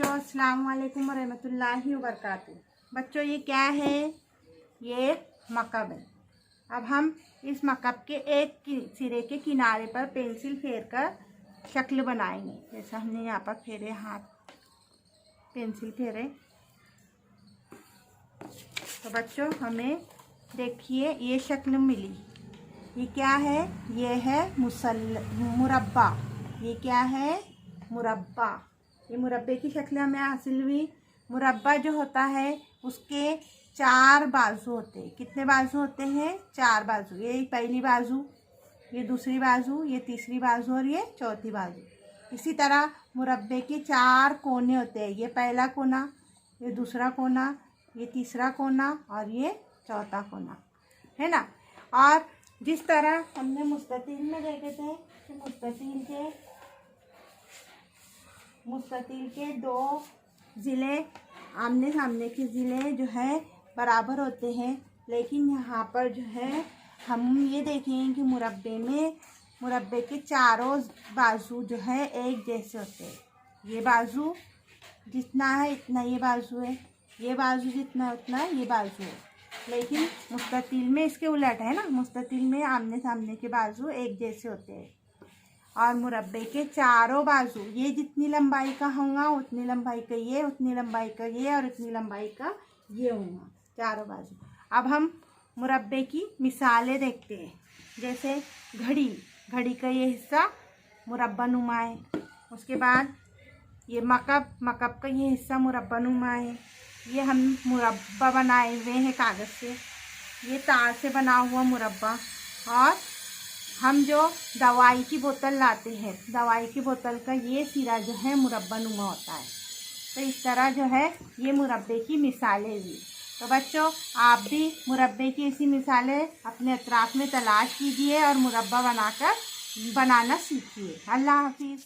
बच्चों अस्सलाम वालेकुम वरहमतुल्लाहि वबरकातुहू। बच्चों ये क्या है? ये मकब है। अब हम इस मकब के एक सिरे के किनारे पर पेंसिल फेर कर शक्ल बनाएंगे। जैसा हमने यहाँ पर फेरे, हाथ पेंसिल फेरे। तो बच्चों हमें देखिए ये शक्ल मिली। ये क्या है? ये है मुरब्बा। ये क्या है? मुरब्बा। ये मुरब्बे की शक्ल हमें हासिल हुई। मुरब्बा जो होता है उसके 4 बाजू होते हैं। कितने बाजू होते हैं? 4 बाजू। ये पहली बाजू, ये दूसरी बाजू, ये तीसरी बाजू और ये चौथी बाजू। इसी तरह मुरब्बे के 4 कोने होते हैं। ये पहला कोना, ये दूसरा कोना, ये तीसरा कोना और ये चौथा कोना, है ना। और जिस तरह हमने मुस्ततील में देखे थे कि मुस्ततील के 2 ज़िले आमने सामने के ज़िले जो है बराबर होते हैं, लेकिन यहाँ पर जो है हम ये देखेंगे कि मुरब्बे के चारों बाजू जो है एक जैसे होते हैं। ये बाजू जितना है इतना ये बाजू है, ये बाजू जितना है उतना ये बाजू है। लेकिन मुस्ततील में इसके उलट है ना। मुस्ततील में आमने सामने के बाजू एक जैसे होते हैं और मुरब्बे के चारों बाजू ये जितनी लंबाई का होगा उतनी लंबाई का ये, उतनी लंबाई का ये और उतनी लंबाई का ये होगा, चारों बाजू। अब हम मुरब्बे की मिसालें देखते हैं। जैसे घड़ी का ये हिस्सा मुरब्बा नुमा है। उसके बाद ये मकब का ये हिस्सा मुरब्बा नुमा है। ये हम मुरब्बा बनाए हुए हैं कागज़ से। ये तार से बना हुआ मुरब्बा। और हम जो दवाई की बोतल लाते हैं, दवाई की बोतल का ये सिरा जो है मुरब्बा नुमा होता है। तो इस तरह जो है ये मुरब्बे की मिसालें हुई। तो बच्चों आप भी मुरब्बे की ऐसी मिसालें अपने अतराफ़ में तलाश कीजिए और मुरब्बा बनाना सीखिए। अल्लाह हाफिज़।